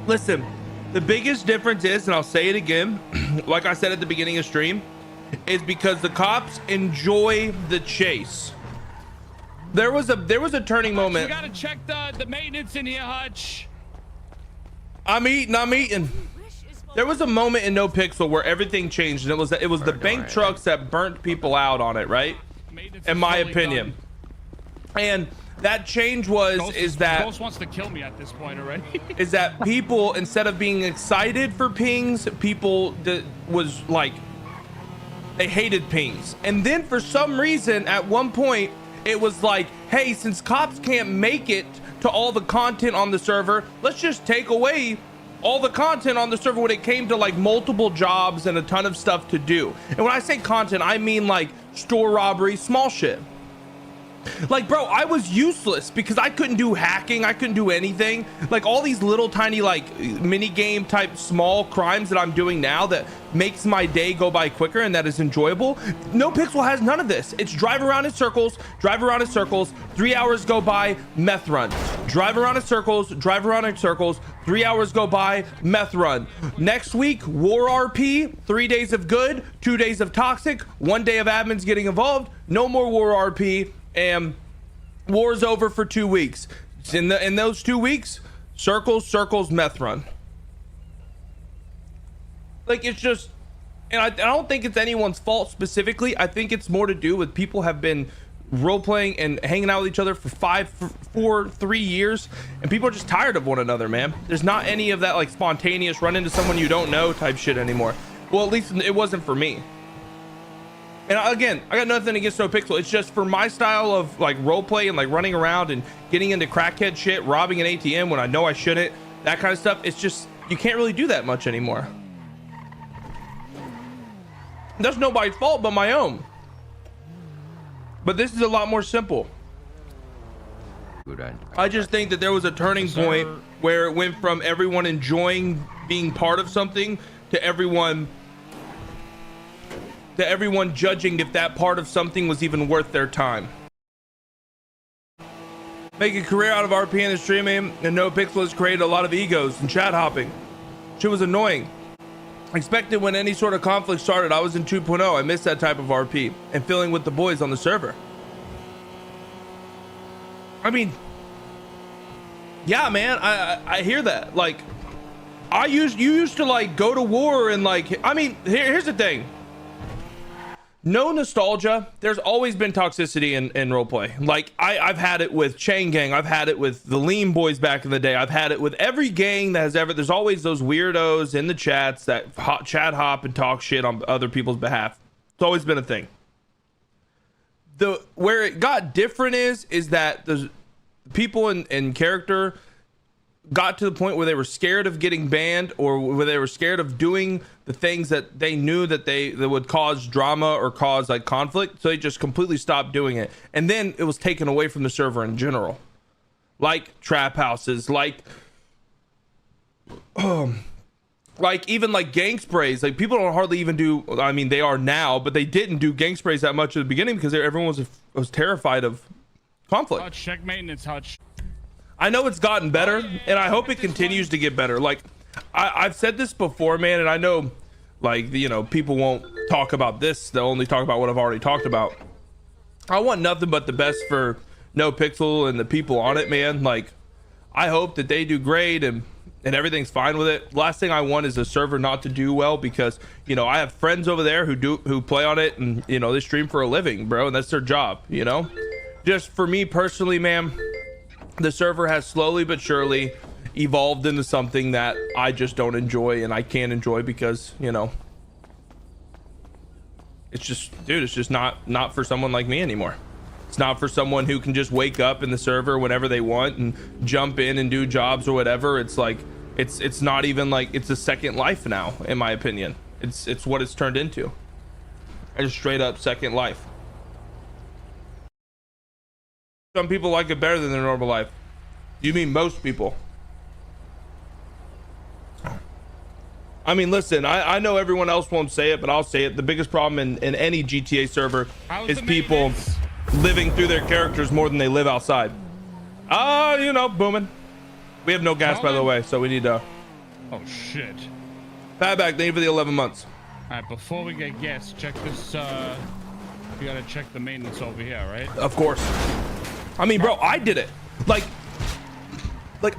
Listen, the biggest difference is, and I'll say it again, like I said at the beginning of stream, is because the cops enjoy the chase. There was a turning moment. You gotta check the maintenance in here, Hutch. I'm eating. There was a moment in NoPixel where everything changed, and it was the bank trucks that burnt people out on it, right? In my opinion. And that change is that Ghost wants to kill me at this point already. Is that people, instead of being excited for pings, people was like, they hated pings. And then for some reason at one point it was like, hey, since cops can't make it to all the content on the server, let's just take away all the content on the server when it came to like multiple jobs and a ton of stuff to do. And when I say content, I mean like store robbery, small shit. Like, bro, I was useless because I couldn't do hacking. I couldn't do anything. Like all these little tiny like mini game type small crimes that I'm doing now that makes my day go by quicker and that is enjoyable. NoPixel has none of this. It's drive around in circles, 3 hours go by, meth run. Drive around in circles, 3 hours go by, meth run. Next week, war RP, 3 days of good, 2 days of toxic, 1 day of admins getting involved, no more war RP. And war's over for 2 weeks. In those 2 weeks, circles, meth run. Like, it's just, and I don't think it's anyone's fault specifically. I think it's more to do with people have been role playing and hanging out with each other for 3 years, and people are just tired of one another, man. There's not any of that like spontaneous run into someone you don't know type shit anymore. Well, at least it wasn't for me. And again, I got nothing against NoPixel. It's just for my style of like roleplay and like running around and getting into crackhead shit, robbing an ATM when I know I shouldn't, that kind of stuff. It's just, you can't really do that much anymore. That's nobody's fault but my own. But this is a lot more simple. I just think that there was a turning point where it went from everyone enjoying being part of something to everyone judging if that part of something was even worth their time. Make a career out of RP and streaming, and NoPixel has created a lot of egos and chat hopping. Shit was annoying. Expected when any sort of conflict started. I was in 2.0. I missed that type of RP and feeling with the boys on the server. I mean, yeah, man, I hear that. Like, you used to like go to war and like, I mean, here's the thing. No nostalgia. There's always been toxicity in roleplay. Like I've had it with Chain Gang. I've had it with the Lean Boys back in the day. I've had it with every gang that has ever. There's always those weirdos in the chats that chat hop and talk shit on other people's behalf. It's always been a thing. Where it got different is that the people in character got to the point where they were scared of getting banned, or where they were scared of doing the things that they knew that would cause drama or cause like conflict, so they just completely stopped doing it. And then it was taken away from the server in general, like trap houses, like even like gang sprays. Like people don't hardly even do, I mean they are now, but they didn't do gang sprays that much at the beginning because everyone was terrified of conflict. Hutch, check maintenance, Hutch. I know it's gotten better, and I hope it continues to get better. Like I've said this before, man, and I know like, you know, people won't talk about this. They'll only talk about what I've already talked about. I want nothing but the best for NoPixel and the people on it, man. Like I hope that they do great and everything's fine with it. Last thing I want is the server not to do well, because, you know, I have friends over there who play on it, and, you know, they stream for a living, bro, and that's their job, you know. Just for me personally, man, the server has slowly but surely evolved into something that I just don't enjoy, and I can't enjoy because, you know, it's just, dude, it's just not for someone like me anymore. It's not for someone who can just wake up in the server whenever they want and jump in and do jobs or whatever. It's like, it's not even like, it's a second life now, in my opinion. It's what it's turned into. It's straight up second life. Some people like it better than their normal life. You mean most people? I mean, listen, I know everyone else won't say it, but I'll say it. The biggest problem in any GTA server is people living through their characters more than they live outside. You know, booming. We have no gas, by the way, so we need to Oh shit. Fatback, thank you for the 11 months. All right, before we get gas, check this. You gotta check the maintenance over here, right? Of course. I mean, bro, I did it. Like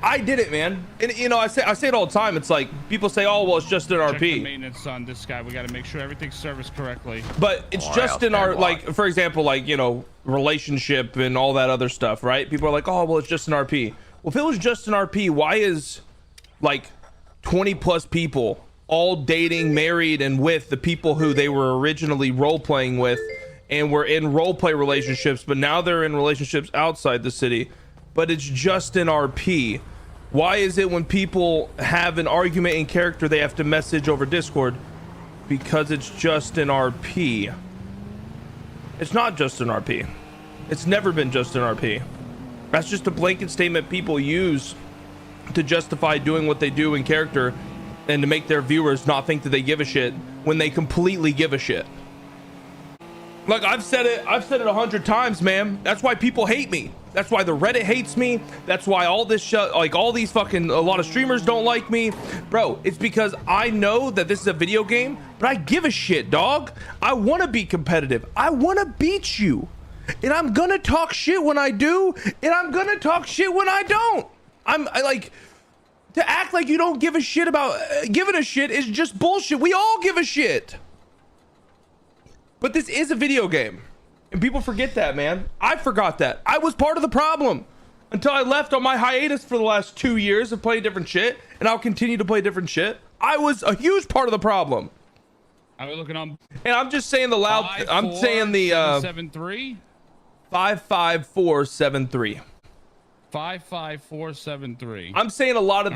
I did it, man. And you know, I say it all the time. It's like people say, "Oh, well, it's just an Check the RP." maintenance on this guy. We gotta make sure everything's serviced correctly. But it's just in our, like, for example, like, you know, relationship and all that other stuff, right? People are like, "Oh, well, it's just an RP." Well, if it was just an RP, why is like 20 plus people all dating, married, and with the people who they were originally role playing with, and were in role play relationships, but now they're in relationships outside the city? But it's just an RP. Why is it when people have an argument in character, they have to message over Discord? Because it's just an RP. It's not just an RP. It's never been just an RP. That's just a blanket statement people use to justify doing what they do in character and to make their viewers not think that they give a shit when they completely give a shit. Like I've said it 100 times, man. That's why people hate me. That's why the Reddit hates me. That's why all this shit, like all these fucking, a lot of streamers don't like me. Bro, it's because I know that this is a video game, but I give a shit, dog. I want to be competitive. I want to beat you. And I'm going to talk shit when I do. And I'm going to talk shit when I don't. I like, to act like you don't give a shit about giving a shit is just bullshit. We all give a shit. But this is a video game. And people forget that, man. I forgot that. I was part of the problem until I left on my hiatus for the last 2 years of playing different shit. And I'll continue to play different shit. I was a huge part of the problem. Are we looking on? And I'm just saying the loud, I'm saying the 773 55473. 55473. I'm saying a lot of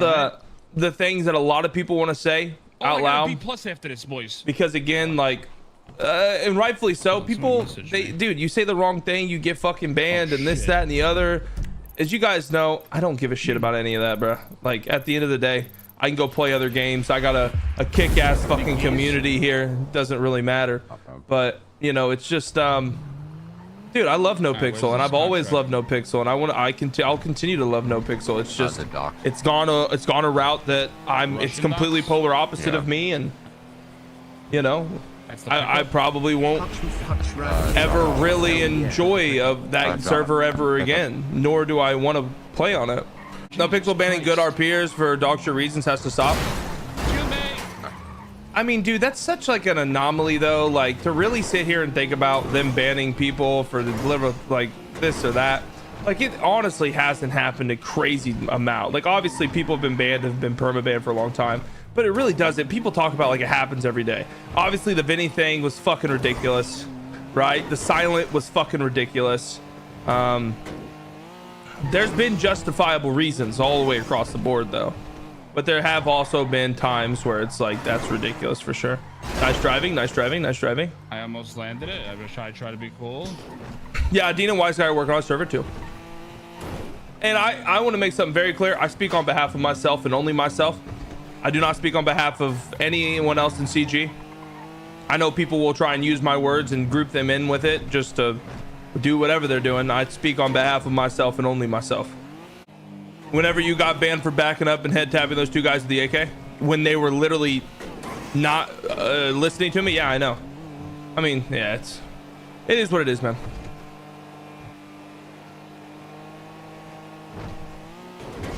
the things that a lot of people want to say out loud. B plus after this, boys. Because again, like, and rightfully so, people, dude, you say the wrong thing, you get fucking banned, and this, that, and the other. As you guys know, I don't give a shit about any of that, bro. Like, at the end of the day, I can go play other games. I got a kick-ass fucking community here. It doesn't really matter. But, you know, it's just, dude, I love NoPixel, and I've always loved NoPixel, and I'll continue to love NoPixel. It's just, it's gone a route that it's completely polar opposite of me, and, you know, I probably won't ever really enjoy that server ever again, nor do I want to play on it. NoPixel banning good RPers for dog shit reasons has to stop. I mean, dude, that's such like an anomaly though, like to really sit here and think about them banning people for the deliver like this or that. Like it honestly hasn't happened a crazy amount. Like obviously people have been perma-banned for a long time, but it really doesn't. People talk about like it happens every day. Obviously the Vinny thing was fucking ridiculous, right? The silent was fucking ridiculous. There's been justifiable reasons all the way across the board though, but there have also been times where it's like that's ridiculous for sure. Nice driving, nice driving, nice driving. I almost landed it. I wish I try to be cool. Yeah, Dean and Wiseguy are working on a server too. And I want to make something very clear. I speak on behalf of myself and only myself. I do not speak on behalf of anyone else in CG. I know people will try and use my words and group them in with it just to do whatever they're doing. I speak on behalf of myself and only myself. Whenever you got banned for backing up and head tapping those two guys with the AK, when they were literally not listening to me, yeah, I know. I mean, yeah, it is what it is, man.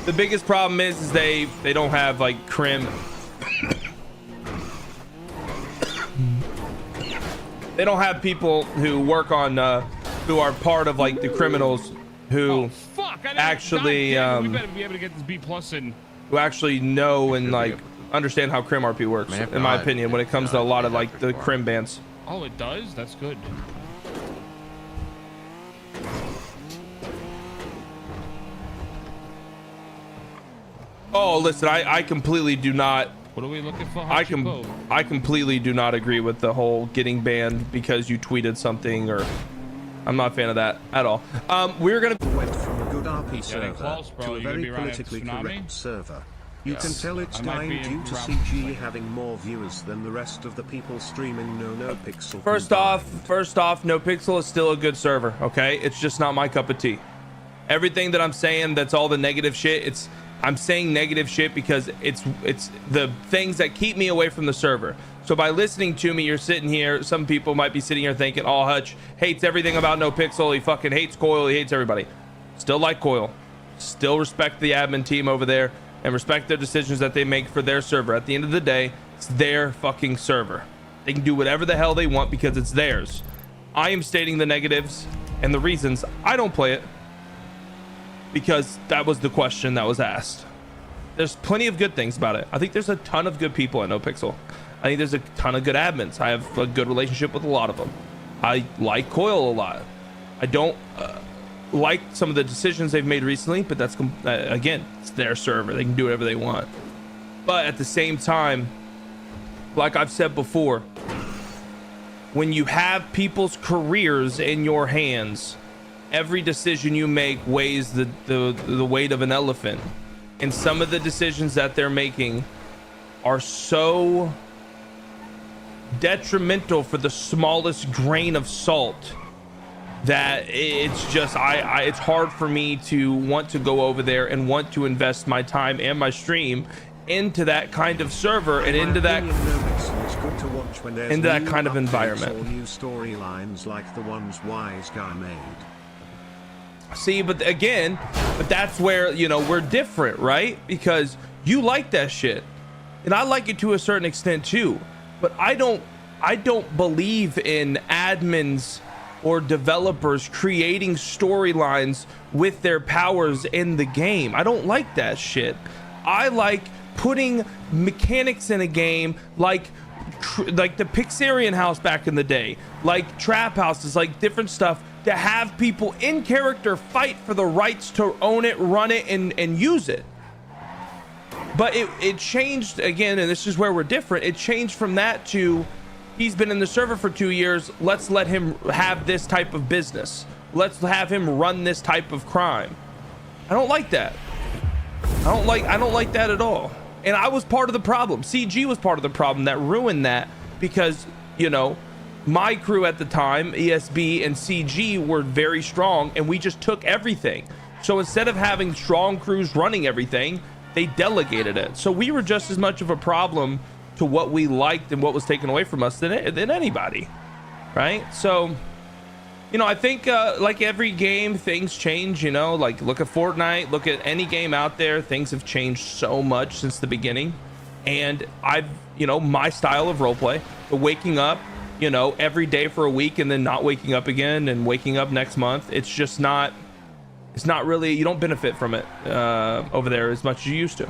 The biggest problem is they don't have like crim. They don't have people who work on who are part of like the criminals who actually we better be able to get this B plus in. Who actually know and like understand how crim RP works, in my opinion, when it comes to a lot of like the crim bans. Oh, it does? That's good. Oh, listen, I completely do not. What are we looking for? I completely do not agree with the whole getting banned because you tweeted something, or I'm not a fan of that at all. We're gonna went from a good RP server close, to a very politically correct server. You can tell it's dying due to CG having more viewers than the rest of the people streaming NoPixel. First off, NoPixel is still a good server. Okay, it's just not my cup of tea. Everything that I'm saying, that's all the negative shit. I'm saying negative shit because it's the things that keep me away from the server. So by listening to me, you're sitting here, some people might be sitting here thinking, oh, Hutch hates everything about NoPixel, he fucking hates Koil, he hates everybody. Still like Koil, still respect the admin team over there and respect their decisions that they make for their server. At the end of the day, it's their fucking server. They can do whatever the hell they want because it's theirs. I am stating the negatives and the reasons I don't play it, because that was the question that was asked. There's plenty of good things about it. I think there's a ton of good people at NoPixel. I think there's a ton of good admins. I have a good relationship with a lot of them. I like Koil a lot. I don't like some of the decisions they've made recently, but that's again, it's their server. They can do whatever they want. But at the same time, like I've said before, when you have people's careers in your hands, every decision you make weighs the weight of an elephant. And some of the decisions that they're making are so detrimental for the smallest grain of salt that it's just it's hard for me to want to go over there and want to invest my time and my stream into that kind of server and into that kind of environment. Or new storylines like the ones Wiseguy made. See, but that's where, you know, we're different, right? Because you like that shit and I like it to a certain extent too, but I don't believe in admins or developers creating storylines with their powers in the game. I don't like that shit. I like putting mechanics in a game like the Pixarian house back in the day, like trap houses, like different stuff, to have people in character fight for the rights to own it, run it, and use it. But it changed again, and this is where we're different. It changed from that to, he's been in the server for 2 years, let's let him have this type of business, let's have him run this type of crime. I don't like that. I don't like that at all. And I was part of the problem. CG was part of the problem that ruined that, because, you know, my crew at the time, ESB and CG, were very strong and we just took everything. So instead of having strong crews running everything, they delegated it. So we were just as much of a problem to what we liked and what was taken away from us than anybody, right? So, you know, I think like every game, things change, you know, like look at Fortnite, look at any game out there, things have changed so much since the beginning. And I've, you know, my style of roleplay, the waking up, you know, every day for a week and then not waking up again and waking up next month, it's just not, it's not really, you don't benefit from it over there as much as you used to.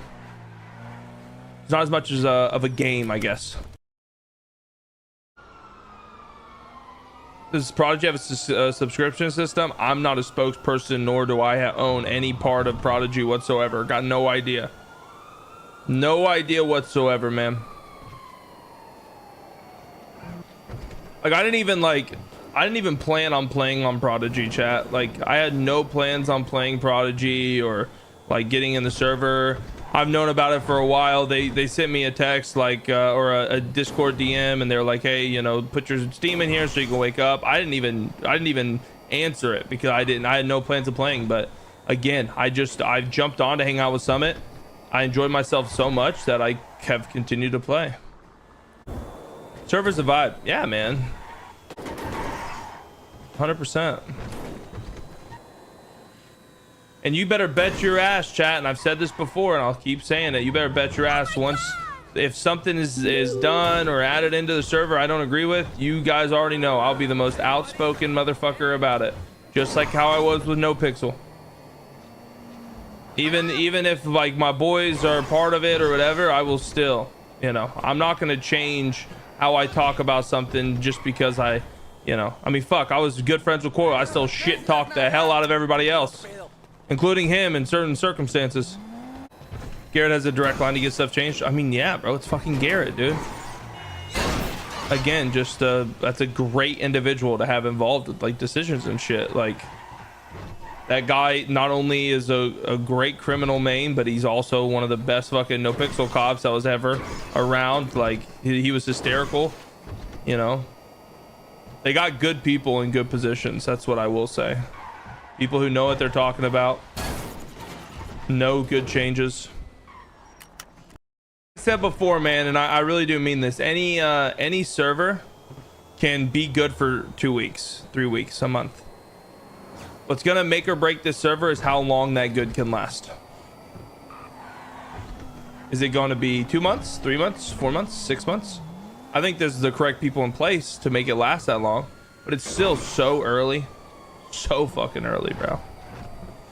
It's not as much as of a game, I guess. Does Prodigy have a subscription system? I'm not a spokesperson, nor do I own any part of Prodigy whatsoever. Got no idea. No idea whatsoever, man. Like, I didn't even plan on playing on Prodigy, chat. Like, I had no plans on playing Prodigy or like getting in the server. I've known about it for a while. They sent me a text, like or a Discord DM, and they're like, hey, you know, put your Steam in here so you can wake up. I didn't even answer it because I had no plans of playing. But again, I've jumped on to hang out with Summit. I enjoyed myself so much that I have continued to play. Server's a vibe. Yeah, man. 100%. And you better bet your ass, chat, and I've said this before and I'll keep saying it, you better bet your ass, once if something is done or added into the server I don't agree with, you guys already know I'll be the most outspoken motherfucker about it, just like how I was with NoPixel. Even if like my boys are part of it or whatever, I will still, you know, I'm not gonna change how I talk about something just because I, you know, I mean, fuck, I was good friends with Koil. I still shit talk the hell out of everybody else, including him in certain circumstances. Garrett has a direct line to get stuff changed. I mean, yeah, bro, it's fucking Garrett, dude. Again, just that's a great individual to have involved with like decisions and shit. Like, that guy not only is a great criminal main, but he's also one of the best fucking NoPixel cops that was ever around. Like, he was hysterical, you know. They got good people in good positions, that's what I will say. People who know what they're talking about, No good changes. I said before, man, and I really do mean this. Any server can be good for 2 weeks, 3 weeks, a month. What's gonna make or break this server is how long that good can last. Is it going to be 2 months, 3 months, 4 months, 6 months? I think there's the correct people in place to make it last that long, but it's still so early, so fucking early, bro,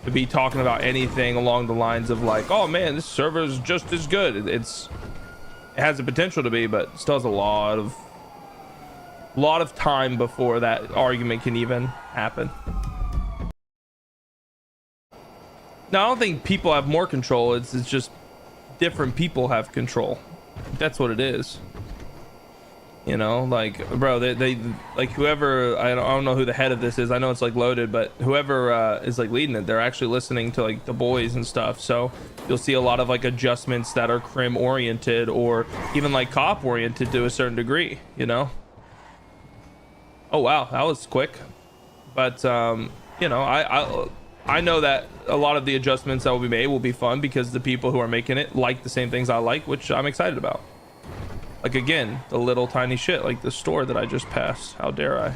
to be talking about anything along the lines of like, oh man, this server is just as good. It has the potential to be, but still has a lot of time before that argument can even happen. Now, I don't think people have more control. It's just different people have control. That's what it is. You know, like, bro, they like, whoever, I don't know who the head of this is. I know it's like loaded, but whoever is like leading it, they're actually listening to like the boys and stuff. So you'll see a lot of like adjustments that are crim oriented or even like cop oriented to a certain degree, you know. Oh wow, that was quick. But you know, I know that a lot of the adjustments that will be made will be fun because the people who are making it like the same things I like, which I'm excited about. Like, again, the little tiny shit, like the store that I just passed. How dare I?